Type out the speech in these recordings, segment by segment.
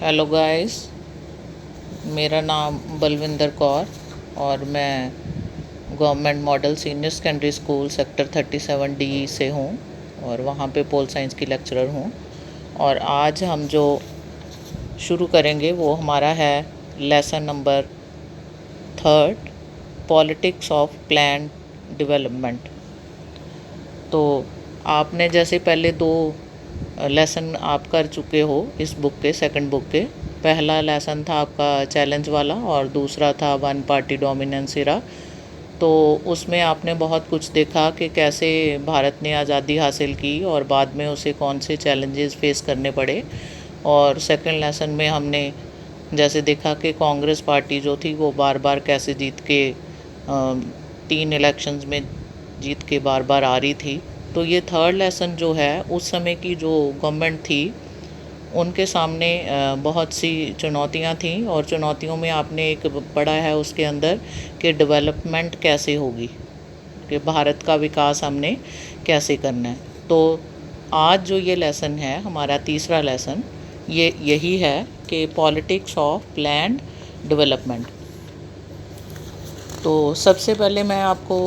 Hello guys, मेरा नाम बलविंदर कौर और मैं government model senior secondary school sector 37D से हूँ और वहाँ पे पोल साइंस की लेक्चरर हूँ। और आज हम जो शुरू करेंगे वो हमारा है lesson number 3, politics of plan development. तो आपने जैसे पहले 2 लेसन आप कर चुके हो इस बुक के, सेकंड बुक के। पहला लेसन था आपका चैलेंज वाला और दूसरा था वन पार्टी डोमिनेंस इरा। तो उसमें आपने बहुत कुछ देखा कि कैसे भारत ने आज़ादी हासिल की और बाद में उसे कौन से चैलेंजेस फेस करने पड़े। और सेकंड लेसन में हमने जैसे देखा कि कांग्रेस पार्टी जो थी वो बार बार कैसे जीत के 3 इलेक्शंस में जीत के बार बार आ रही थी। तो ये थर्ड लेसन जो है, उस समय की जो गवर्नमेंट थी उनके सामने बहुत सी चुनौतियां थीं और चुनौतियों में आपने एक पढ़ा है उसके अंदर कि डेवलपमेंट कैसे होगी, कि भारत का विकास हमने कैसे करना है। तो आज जो ये लेसन है हमारा तीसरा लेसन, ये यही है कि पॉलिटिक्स ऑफ प्लान्ड डेवलपमेंट। तो सबसे पहले मैं आपको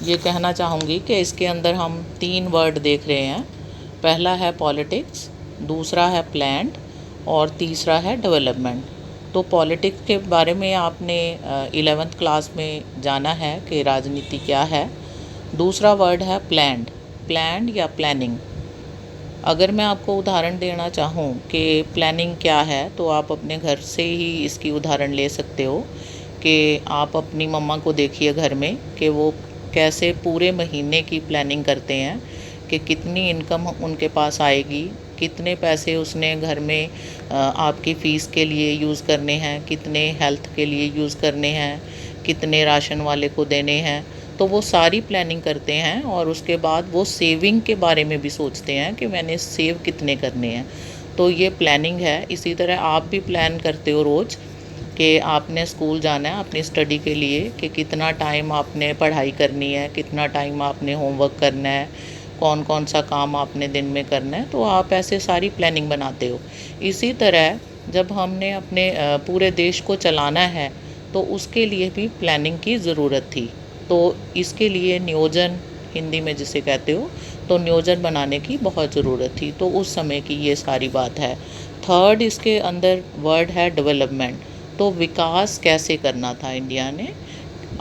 ये कहना चाहूँगी कि इसके अंदर हम 3 वर्ड देख रहे हैं। पहला है पॉलिटिक्स, दूसरा है प्लान्ड और तीसरा है डेवलपमेंट। तो पॉलिटिक्स के बारे में आपने 11th क्लास में जाना है कि राजनीति क्या है। दूसरा वर्ड है प्लान्ड, प्लान्ड या प्लानिंग। अगर मैं आपको उदाहरण देना चाहूँ कि प्लानिंग क्या है, तो आप अपने घर से ही इसकी उदाहरण ले सकते हो कि आप अपनी मम्मा को देखिए घर में कि वो कैसे पूरे महीने की प्लानिंग करते हैं कि कितनी इनकम उनके पास आएगी, कितने पैसे उसने घर में आपकी फ़ीस के लिए यूज़ करने हैं, कितने हेल्थ के लिए यूज़ करने हैं, कितने राशन वाले को देने हैं। तो वो सारी प्लानिंग करते हैं और उसके बाद वो सेविंग के बारे में भी सोचते हैं कि मैंने सेव कितने करने हैं। तो ये प्लानिंग है। इसी तरह आप भी प्लान करते हो रोज़ कि आपने स्कूल जाना है अपनी स्टडी के लिए, कि कितना टाइम आपने पढ़ाई करनी है, कितना टाइम आपने होमवर्क करना है, कौन कौन सा काम आपने दिन में करना है। तो आप ऐसे सारी प्लानिंग बनाते हो। इसी तरह जब हमने अपने पूरे देश को चलाना है तो उसके लिए भी प्लानिंग की ज़रूरत थी। तो इसके लिए नियोजन, हिंदी में जिसे कहते हो, तो नियोजन बनाने की बहुत ज़रूरत थी। तो उस समय की ये सारी बात है। थर्ड इसके अंदर वर्ड है डेवलपमेंट। तो विकास कैसे करना था इंडिया ने,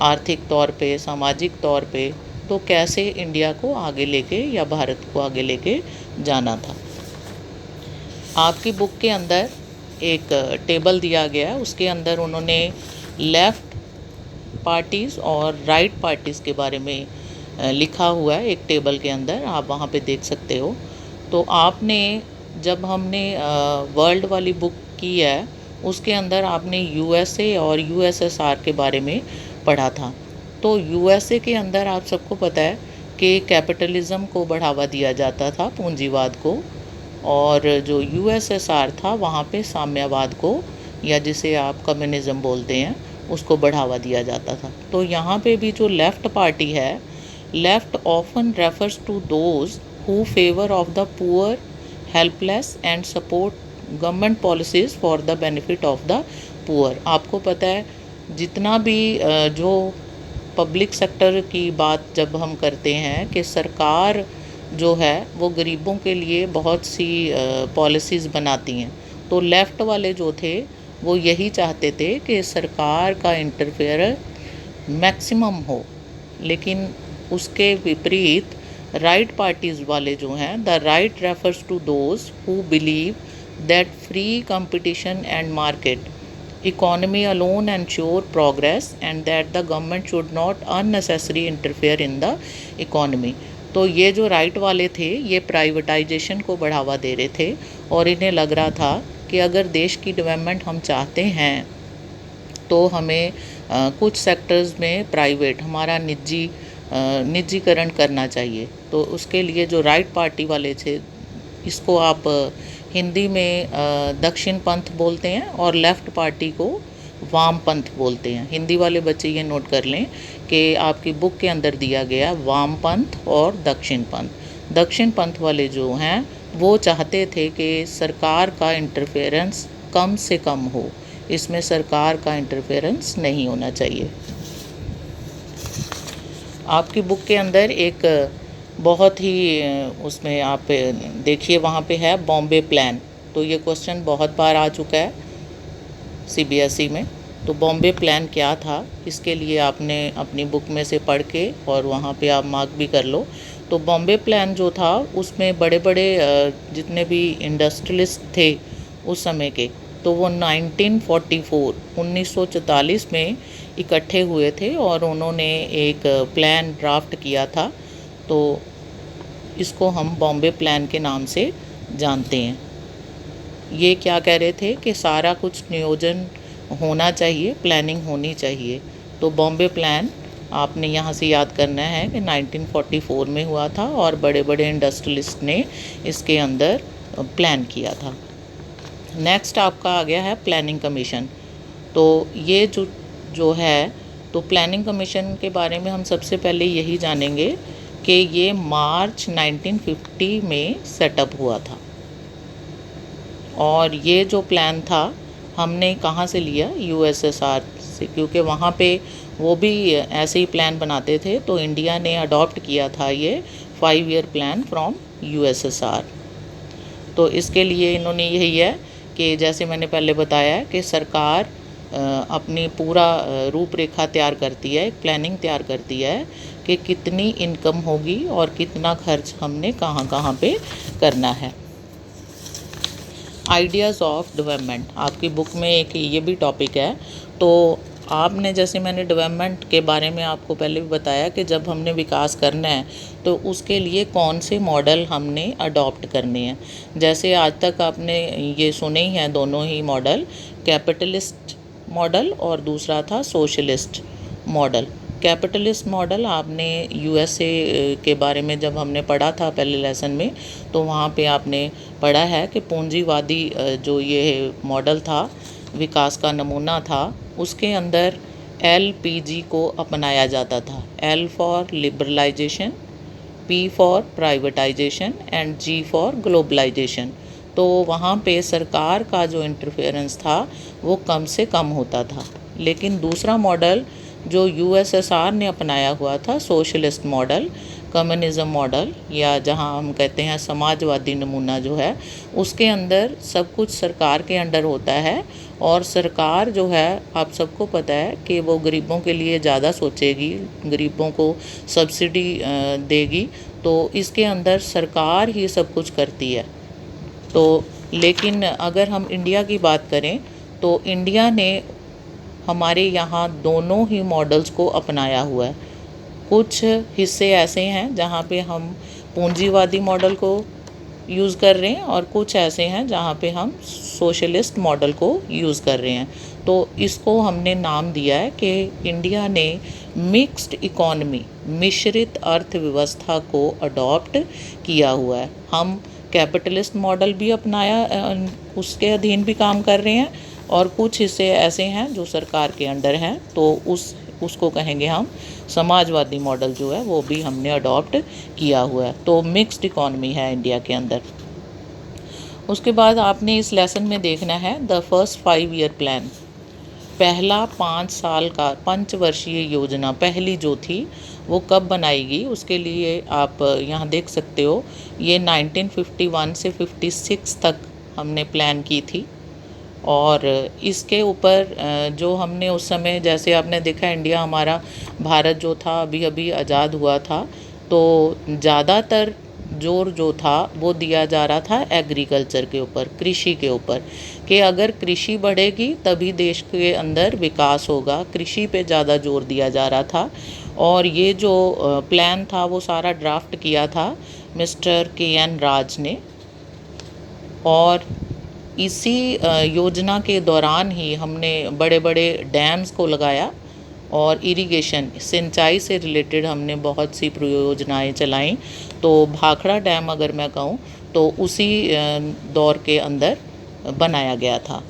आर्थिक तौर पे, सामाजिक तौर पे, तो कैसे इंडिया को आगे लेके या भारत को आगे लेके जाना था। आपकी बुक के अंदर एक टेबल दिया गया है, उसके अंदर उन्होंने लेफ़्ट पार्टीज़ और राइट पार्टीज़ के बारे में लिखा हुआ है एक टेबल के अंदर, आप वहाँ पे देख सकते हो। तो आपने जब हमने वर्ल्ड वाली बुक की है उसके अंदर आपने यूएसए और यूएसएसआर के बारे में पढ़ा था। तो यूएसए के अंदर आप सबको पता है कि कैपिटलिज़म को बढ़ावा दिया जाता था, पूंजीवाद को, और जो यूएसएसआर था वहाँ पे साम्यवाद को, या जिसे आप कम्युनिज़्म बोलते हैं, उसको बढ़ावा दिया जाता था। तो यहाँ पे भी जो लेफ़्ट पार्टी है, left often refers to those who favour of the poor, helpless and support government policies for the benefit of the poor. आपको पता है जितना भी जो पब्लिक सेक्टर की बात जब हम करते हैं कि सरकार जो है वो गरीबों के लिए बहुत सी पॉलिसीज़ बनाती हैं, तो लेफ़्ट वाले जो थे वो यही चाहते थे कि सरकार का इंटरफेयर मैक्सिमम हो। लेकिन उसके विपरीत राइट पार्टीज़ वाले जो हैं, the right refers to those who believe that free competition and market economy alone ensure progress and that the government should not unnecessarily interfere in the economy। तो ये जो राइट वाले थे ये प्राइवेटाइजेशन को बढ़ावा दे रहे थे और इन्हें लग रहा था कि अगर देश की डेवलपमेंट हम चाहते हैं तो हमें कुछ सेक्टर्स में प्राइवेट, हमारा निजीकरण करना चाहिए। तो उसके लिए जो राइट पार्टी वाले थे, इसको आप हिंदी में दक्षिण पंथ बोलते हैं और लेफ़्ट पार्टी को वाम पंथ बोलते हैं। हिंदी वाले बच्चे ये नोट कर लें कि आपकी बुक के अंदर दिया गया वाम पंथ और दक्षिण पंथ। दक्षिण पंथ वाले जो हैं वो चाहते थे कि सरकार का इंटरफेरेंस कम से कम हो, इसमें सरकार का इंटरफेरेंस नहीं होना चाहिए। आपकी बुक के अंदर एक बहुत ही उसमें आप देखिए, वहाँ पे है बॉम्बे प्लान। तो ये क्वेश्चन बहुत बार आ चुका है सीबीएसई में। तो बॉम्बे प्लान क्या था, इसके लिए आपने अपनी बुक में से पढ़ के और वहाँ पे आप मार्क भी कर लो। तो बॉम्बे प्लान जो था उसमें बड़े बड़े जितने भी इंडस्ट्रियलिस्ट थे उस समय के, तो वो 1944 में इकट्ठे हुए थे और उन्होंने एक प्लान ड्राफ्ट किया था। तो इसको हम बॉम्बे प्लान के नाम से जानते हैं। ये क्या कह रहे थे कि सारा कुछ नियोजन होना चाहिए, प्लानिंग होनी चाहिए। तो बॉम्बे प्लान आपने यहाँ से याद करना है कि 1944 में हुआ था और बड़े बड़े इंडस्ट्रियलिस्ट ने इसके अंदर प्लान किया था। नेक्स्ट आपका आ गया है प्लानिंग कमीशन। तो ये जो है, तो प्लानिंग कमीशन के बारे में हम सबसे पहले यही जानेंगे कि ये मार्च 1950 में सेटअप हुआ था। और ये जो प्लान था हमने कहाँ से लिया, यूएसएसआर से, क्योंकि वहाँ पे वो भी ऐसे ही प्लान बनाते थे। तो इंडिया ने अडॉप्ट किया था ये 5 ईयर प्लान फ्रॉम यूएसएसआर। तो इसके लिए इन्होंने यही है कि जैसे मैंने पहले बताया कि सरकार अपनी पूरा रूपरेखा तैयार करती है, एक प्लानिंग तैयार करती है कि कितनी इनकम होगी और कितना खर्च हमने कहाँ कहाँ पे करना है। आइडियाज़ ऑफ डेवलपमेंट, आपकी बुक में एक ये भी टॉपिक है। तो आपने, जैसे मैंने डेवलपमेंट के बारे में आपको पहले भी बताया कि जब हमने विकास करना है तो उसके लिए कौन से मॉडल हमने अडॉप्ट करने हैं। जैसे आज तक आपने ये सुने ही हैं दोनों ही मॉडल, कैपिटलिस्ट मॉडल और दूसरा था सोशलिस्ट मॉडल। कैपिटलिस्ट मॉडल आपने यूएसए के बारे में जब हमने पढ़ा था पहले लेसन में, तो वहाँ पे आपने पढ़ा है कि पूंजीवादी जो ये मॉडल था, विकास का नमूना था, उसके अंदर एलपीजी को अपनाया जाता था। L for liberalization, P for privatization and G for globalization. तो वहाँ पे सरकार का जो इंटरफेरेंस था वो कम से कम होता था। लेकिन दूसरा मॉडल जो यूएसएसआर ने अपनाया हुआ था, सोशलिस्ट मॉडल, कम्युनिज्म मॉडल, या जहां हम कहते हैं समाजवादी नमूना जो है, उसके अंदर सब कुछ सरकार के अंडर होता है। और सरकार जो है, आप सबको पता है कि वो गरीबों के लिए ज़्यादा सोचेगी, गरीबों को सब्सिडी देगी। तो इसके अंदर सरकार ही सब कुछ करती है। तो लेकिन अगर हम इंडिया की बात करें तो इंडिया ने हमारे यहाँ दोनों ही मॉडल्स को अपनाया हुआ है। कुछ हिस्से ऐसे हैं जहाँ पे हम पूंजीवादी मॉडल को यूज़ कर रहे हैं और कुछ ऐसे हैं जहाँ पे हम सोशलिस्ट मॉडल को यूज़ कर रहे हैं। तो इसको हमने नाम दिया है कि इंडिया ने मिक्स्ड इकोनॉमी, मिश्रित अर्थव्यवस्था को अडॉप्ट किया हुआ है। हम कैपिटलिस्ट मॉडल भी अपनाया, उसके अधीन भी काम कर रहे हैं, और कुछ हिस्से ऐसे हैं जो सरकार के अंडर हैं, तो उसको कहेंगे हम समाजवादी मॉडल जो है वो भी हमने अडॉप्ट किया हुआ है। तो मिक्स्ड इकॉनमी है इंडिया के अंदर। उसके बाद आपने इस लेसन में देखना है द फर्स्ट 5 ईयर प्लान, पहला 5 साल का पंचवर्षीय योजना पहली जो थी वो कब बनाएगी, उसके लिए आप यहाँ देख सकते हो, ये 1951 से 56 तक हमने प्लान की थी। और इसके ऊपर जो हमने उस समय, जैसे आपने देखा इंडिया हमारा, भारत जो था अभी अभी आज़ाद हुआ था, तो ज़्यादातर जोर जो था वो दिया जा रहा था एग्रीकल्चर के ऊपर, कृषि के ऊपर, कि अगर कृषि बढ़ेगी तभी देश के अंदर विकास होगा। कृषि पे ज़्यादा जोर दिया जा रहा था। और ये जो प्लान था वो सारा ड्राफ्ट किया था मिस्टर के.एन. राज ने। और इसी योजना के दौरान ही हमने बड़े बड़े डैम्स को लगाया और इरिगेशन, सिंचाई से रिलेटेड हमने बहुत सी परियोजनाएं चलाईं। तो भाखड़ा डैम अगर मैं कहूँ तो उसी दौर के अंदर बनाया गया था।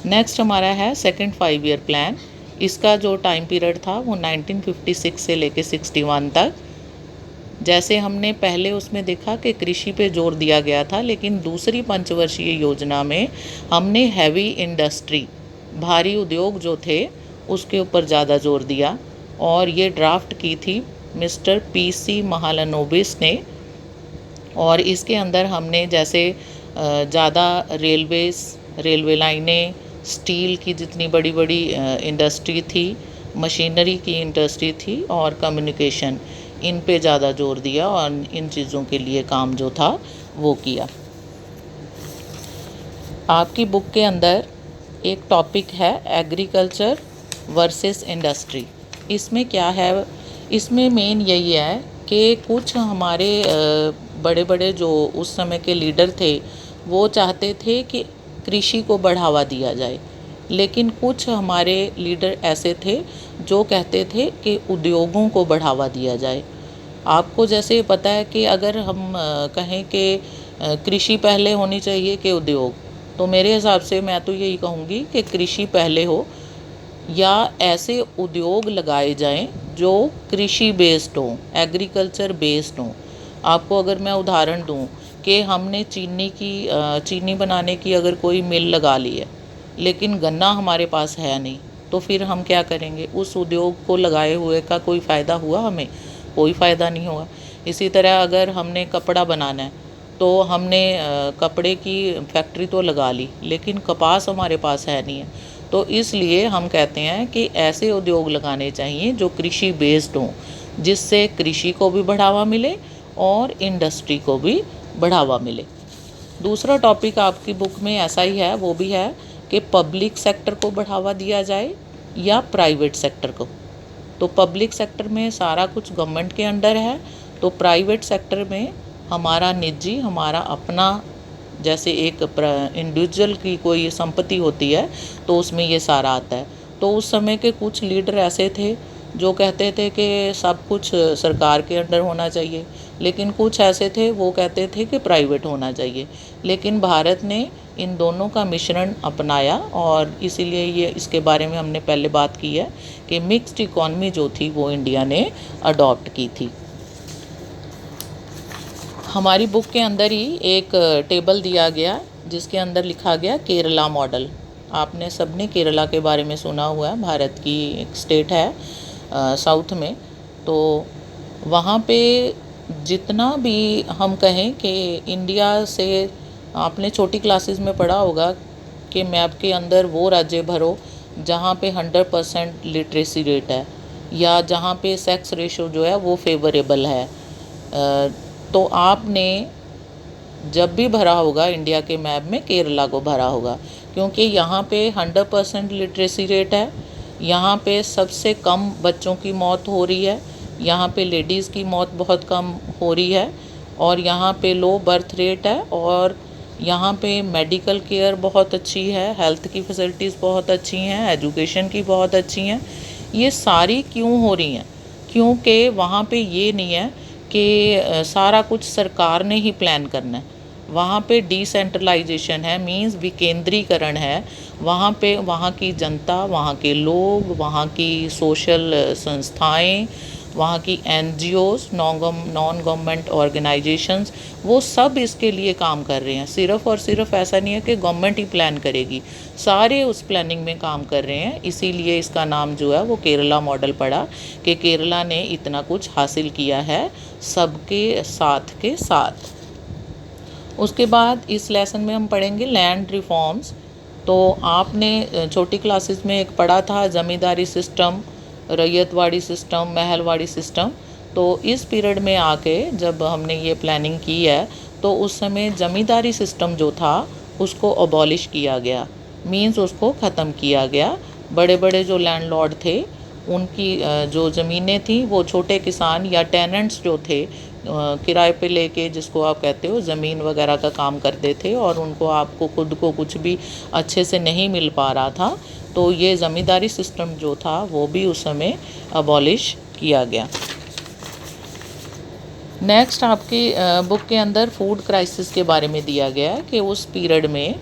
नेक्स्ट हमारा है सेकंड 5 ईयर प्लान। इसका जो टाइम पीरियड था वो 1956 से लेके 61 तक, जैसे हमने पहले उसमें देखा कि कृषि पे जोर दिया गया था, लेकिन दूसरी पंचवर्षीय योजना में हमने हैवी इंडस्ट्री, भारी उद्योग जो थे उसके ऊपर ज़्यादा जोर दिया, और ये ड्राफ्ट की थी मिस्टर पीसी महालनोबिस ने। और इसके अंदर हमने जैसे ज़्यादा रेलवे लाइनें, स्टील की जितनी बड़ी बड़ी इंडस्ट्री थी, मशीनरी की इंडस्ट्री थी, और कम्युनिकेशन, इन पे ज़्यादा जोर दिया और इन चीज़ों के लिए काम जो था वो किया। आपकी बुक के अंदर एक टॉपिक है एग्रीकल्चर वर्सेस इंडस्ट्री। इसमें क्या है, इसमें मेन यही है कि कुछ हमारे बड़े बड़े जो उस समय के लीडर थे वो चाहते थे कि कृषि को बढ़ावा दिया जाए, लेकिन कुछ हमारे लीडर ऐसे थे जो कहते थे कि उद्योगों को बढ़ावा दिया जाए। आपको जैसे पता है कि अगर हम कहें कि कृषि पहले होनी चाहिए कि उद्योग, तो मेरे हिसाब से मैं तो यही कहूँगी कि कृषि पहले हो, या ऐसे उद्योग लगाए जाएं जो कृषि बेस्ड हों, एग्रीकल्चर बेस्ड हों। आपको अगर मैं उदाहरण दूं कि हमने चीनी बनाने की अगर कोई मिल लगा ली है, लेकिन गन्ना हमारे पास है नहीं, तो फिर हम क्या करेंगे? उस उद्योग को लगाए हुए का कोई फ़ायदा हुआ? हमें कोई फ़ायदा नहीं हुआ। इसी तरह अगर हमने कपड़ा बनाना है, तो हमने कपड़े की फैक्ट्री तो लगा ली, लेकिन कपास हमारे पास है नहीं है। तो इसलिए हम कहते हैं कि ऐसे उद्योग लगाने चाहिए जो कृषि बेस्ड हों, जिससे कृषि को भी बढ़ावा मिले और इंडस्ट्री को भी बढ़ावा मिले। दूसरा टॉपिक आपकी बुक में ऐसा ही है, वो भी है कि पब्लिक सेक्टर को बढ़ावा दिया जाए या प्राइवेट सेक्टर को। तो पब्लिक सेक्टर में सारा कुछ गवर्नमेंट के अंडर है, तो प्राइवेट सेक्टर में हमारा अपना, जैसे एक इंडिविजुअल की कोई संपत्ति होती है तो उसमें ये सारा आता है। तो उस समय के कुछ लीडर ऐसे थे जो कहते थे कि सब कुछ सरकार के अंडर होना चाहिए, लेकिन कुछ ऐसे थे वो कहते थे कि प्राइवेट होना चाहिए। लेकिन भारत ने इन दोनों का मिश्रण अपनाया, और इसीलिए ये इसके बारे में हमने पहले बात की है कि मिक्स्ड इकॉनमी जो थी वो इंडिया ने अडॉप्ट की थी। हमारी बुक के अंदर ही एक टेबल दिया गया जिसके अंदर लिखा गया केरला मॉडल। आपने सबने केरला के बारे में सुना हुआ है, भारत की एक स्टेट है साउथ में। तो वहाँ पे जितना भी हम कहें कि इंडिया से, आपने छोटी क्लासेस में पढ़ा होगा कि मैप के अंदर वो राज्य भरो जहाँ पे 100% लिटरेसी रेट है, या जहाँ पे सेक्स रेशो जो है वो फेवरेबल है। तो आपने जब भी भरा होगा इंडिया के मैप में केरला को भरा होगा, क्योंकि यहाँ पे 100% लिटरेसी रेट है, यहाँ पे सबसे कम बच्चों की मौत हो रही है, यहाँ पे लेडीज़ की मौत बहुत कम हो रही है, और यहाँ पे लो बर्थ रेट है, और यहाँ पे मेडिकल केयर बहुत अच्छी है, हेल्थ की फैसिलिटीज़ बहुत अच्छी हैं, एजुकेशन की बहुत अच्छी हैं। ये सारी क्यों हो रही हैं? क्योंकि वहाँ पे ये नहीं है कि सारा कुछ सरकार ने ही प्लान करना है। वहाँ पे डिसेंट्रलाइजेशन है, मींस विकेंद्रीकरण है। वहाँ पे वहाँ की जनता, वहाँ के लोग, वहाँ की सोशल संस्थाएं, वहाँ की एनजीओज़, नॉन गवर्नमेंट ऑर्गेनाइजेशंस, वो सब इसके लिए काम कर रहे हैं। सिर्फ़ और सिर्फ ऐसा नहीं है कि गवर्नमेंट ही प्लान करेगी, सारे उस प्लानिंग में काम कर रहे हैं। इसीलिए इसका नाम जो है वो केरला मॉडल पड़ा, कि केरला ने इतना कुछ हासिल किया है सबके साथ के साथ। उसके बाद इस लेसन में हम पढ़ेंगे लैंड रिफॉर्म्स। तो आपने छोटी क्लासेस में एक पढ़ा था zamindari system, Ryotwari system, Mahalwari system. तो इस पीरियड में आके जब हमने ये प्लानिंग की है, तो उस समय ज़मींदारी सिस्टम जो था उसको अबॉलिश किया गया, मींस उसको ख़त्म किया गया। बड़े बड़े जो लैंडलॉर्ड थे उनकी जो ज़मीनें थी वो छोटे किसान या टेनेंट्स जो थे किराए पे लेके, जिसको आप कहते हो ज़मीन वगैरह का काम करते थे, और उनको आपको खुद को कुछ भी अच्छे से नहीं मिल पा रहा था। तो ये ज़मींदारी सिस्टम जो था वो भी उस समय अबॉलिश किया गया। नेक्स्ट आपकी बुक के अंदर फूड क्राइसिस के बारे में दिया गया है कि उस पीरियड में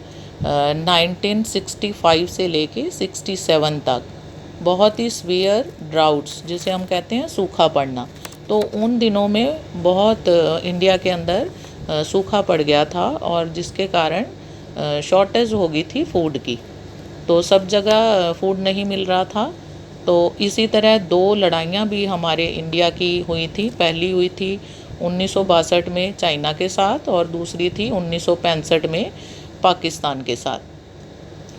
1965 से लेके 67 तक बहुत ही सीवियर ड्राउट्स, जिसे हम कहते हैं सूखा पड़ना, तो उन दिनों में बहुत इंडिया के अंदर सूखा पड़ गया था और जिसके कारण शॉर्टेज हो गई थी फूड की। तो सब जगह फूड नहीं मिल रहा था। तो इसी तरह दो लड़ाइयाँ भी हमारे इंडिया की हुई थी। पहली हुई थी 1962 में चाइना के साथ और दूसरी थी 1965 में पाकिस्तान के साथ।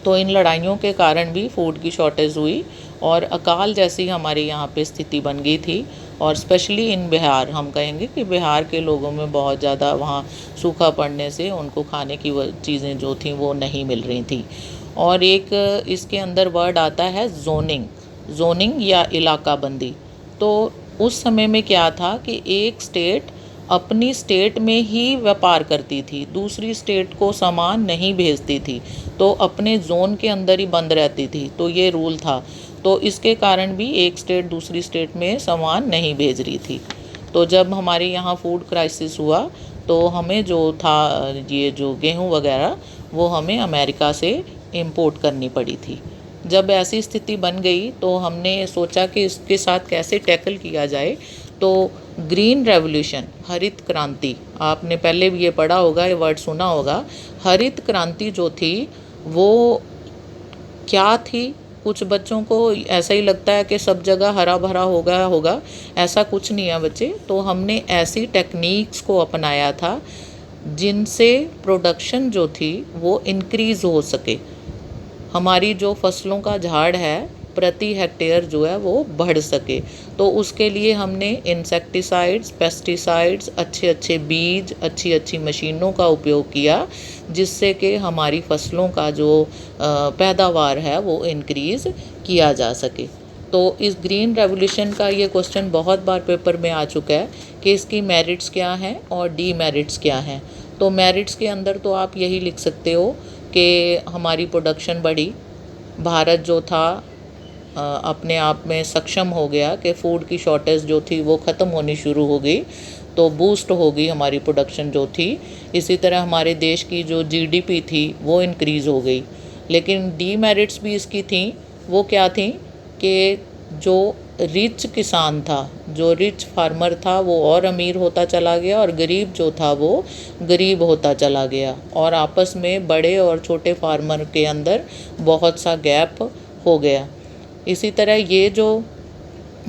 तो इन लड़ाइयों के कारण भी फूड की शॉर्टेज हुई और अकाल जैसी हमारे यहाँ पे स्थिति बन गई थी। और स्पेशली इन बिहार, हम कहेंगे कि बिहार के लोगों में बहुत ज़्यादा वहाँ सूखा पड़ने से उनको खाने की चीज़ें जो थी वो नहीं मिल रही थी। और एक इसके अंदर वर्ड आता है जोनिंग, जोनिंग या इलाका बंदी। तो उस समय में क्या था कि एक स्टेट अपनी स्टेट में ही व्यापार करती थी, दूसरी स्टेट को सामान नहीं भेजती थी, तो अपने जोन के अंदर ही बंद रहती थी। तो ये रूल था। तो इसके कारण भी एक स्टेट दूसरी स्टेट में सामान नहीं भेज रही थी। तो जब हमारे यहाँ फूड क्राइसिस हुआ तो हमें जो था ये जो गेहूँ वगैरह वो हमें अमेरिका से इंपोर्ट करनी पड़ी थी। जब ऐसी स्थिति बन गई तो हमने सोचा कि इसके साथ कैसे टैकल किया जाए। तो ग्रीन रेवोल्यूशन, हरित क्रांति, आपने पहले भी ये पढ़ा होगा, ये वर्ड सुना होगा। हरित क्रांति जो थी वो क्या थी? कुछ बच्चों को ऐसा ही लगता है कि सब जगह हरा भरा होगा, ऐसा कुछ नहीं है बच्चे। तो हमने ऐसी टेक्निक्स को अपनाया था जिनसे प्रोडक्शन जो थी वो इंक्रीज़ हो सके। हमारी जो फसलों का झाड़ है प्रति हेक्टेयर जो है वो बढ़ सके। तो उसके लिए हमने इंसेक्टिसाइड्स, पेस्टिसाइड्स, अच्छे अच्छे बीज, अच्छी अच्छी मशीनों का उपयोग किया जिससे कि हमारी फसलों का जो पैदावार है वो इंक्रीज़ किया जा सके। तो इस ग्रीन रेवोल्यूशन का ये क्वेश्चन बहुत बार पेपर में आ चुका है कि इसकी मेरिट्स क्या हैं और डीमेरिट्स क्या हैं। तो मेरिट्स के अंदर तो आप यही लिख सकते हो कि हमारी प्रोडक्शन बढ़ी, भारत जो था अपने आप में सक्षम हो गया कि फ़ूड की शॉर्टेज जो थी वो ख़त्म होनी शुरू हो गई, तो बूस्ट हो गई हमारी प्रोडक्शन जो थी। इसी तरह हमारे देश की जो जीडीपी थी वो इंक्रीज़ हो गई। लेकिन डीमेरिट्स भी इसकी थी। वो क्या थी कि जो रिच किसान था, जो रिच फार्मर था वो और अमीर होता चला गया और गरीब जो था वो गरीब होता चला गया और आपस में बड़े और छोटे फार्मर के अंदर बहुत सा गैप हो गया। इसी तरह ये जो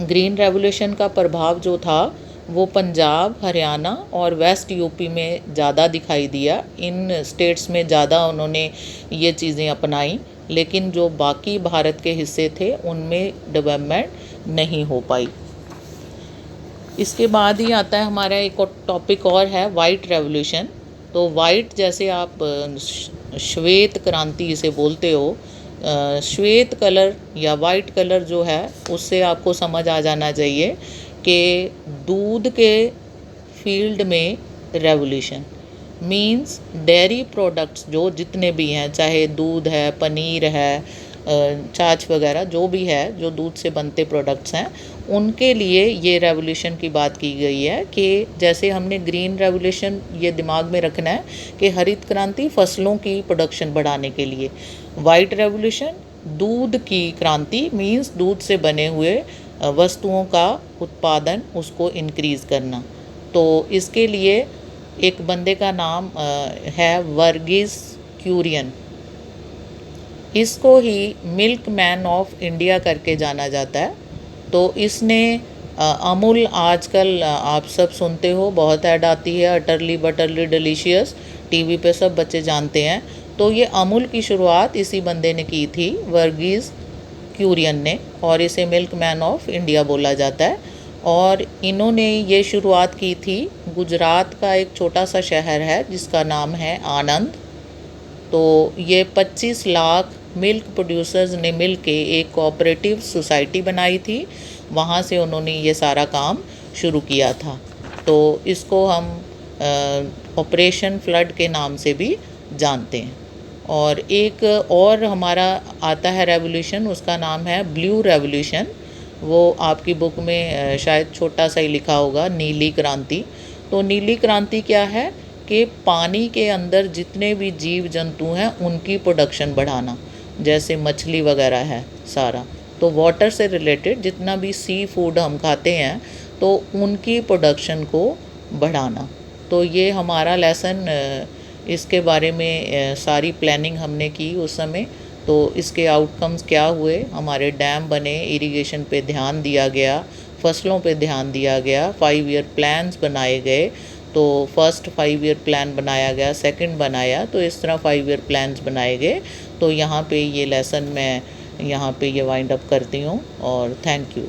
ग्रीन रेवोल्यूशन का प्रभाव जो था वो पंजाब, हरियाणा और वेस्ट यूपी में ज़्यादा दिखाई दिया। इन स्टेट्स में ज़्यादा उन्होंने ये चीज़ें अपनाई, लेकिन जो बाकी भारत के हिस्से थे उनमें डेवलपमेंट नहीं हो पाई। इसके बाद ही आता है हमारा एक और टॉपिक और है वाइट रेवोल्यूशन। तो वाइट जैसे आप श्वेत क्रांति इसे बोलते हो, श्वेत कलर या वाइट कलर जो है उससे आपको समझ आ जाना चाहिए कि दूध के फील्ड में रेवोल्यूशन मींस डेयरी प्रोडक्ट्स जो जितने भी हैं, चाहे दूध है, पनीर है, छाछ वगैरह जो भी है, जो दूध से बनते प्रोडक्ट्स हैं, उनके लिए ये रेवोल्यूशन की बात की गई है। कि जैसे हमने ग्रीन रेवोल्यूशन ये दिमाग में रखना है कि हरित क्रांति फसलों की प्रोडक्शन बढ़ाने के लिए, वाइट रेवोल्यूशन दूध की क्रांति मींस दूध से बने हुए वस्तुओं का उत्पादन उसको इंक्रीज़ करना। तो इसके लिए एक बंदे का नाम है वर्गीस क्यूरियन। इसको ही मिल्क मैन ऑफ इंडिया करके जाना जाता है। तो इसने अमूल, आजकल आप सब सुनते हो, बहुत ऐड आती है, अटरली बटरली डिलीशियस, टीवी पे सब बच्चे जानते हैं। तो ये अमूल की शुरुआत इसी बंदे ने की थी, वर्गीस क्यूरियन ने, और इसे मिल्क मैन ऑफ इंडिया बोला जाता है। और इन्होंने ये शुरुआत की थी, गुजरात का एक छोटा सा शहर है जिसका नाम है आनंद। तो ये 25 लाख मिल्क प्रोड्यूसर्स ने मिल के एक कोऑपरेटिव सोसाइटी बनाई थी, वहाँ से उन्होंने ये सारा काम शुरू किया था। तो इसको हम ऑपरेशन फ्लड के नाम से भी जानते हैं। और एक और हमारा आता है रेवोल्यूशन, उसका नाम है ब्लू रेवोल्यूशन। वो आपकी बुक में शायद छोटा सा ही लिखा होगा, नीली क्रांति। तो नीली क्रांति क्या है कि पानी के अंदर जितने भी जीव जंतु हैं उनकी प्रोडक्शन बढ़ाना, जैसे मछली वगैरह है सारा। तो वाटर से रिलेटेड जितना भी सी फूड हम खाते हैं तो उनकी प्रोडक्शन को बढ़ाना। तो ये हमारा लेसन, इसके बारे में सारी प्लानिंग हमने की उस समय। तो इसके आउटकम्स क्या हुए, हमारे डैम बने, इरिगेशन पे ध्यान दिया गया, फसलों पे ध्यान दिया गया, 5 ईयर प्लान्स बनाए गए। तो फर्स्ट 5 ईयर प्लान बनाया गया, सेकंड बनाया, तो इस तरह 5 ईयर प्लान्स बनाए गए। तो यहाँ पे ये लेसन मैं यहाँ पे ये वाइंड अप करती हूँ और थैंक यू।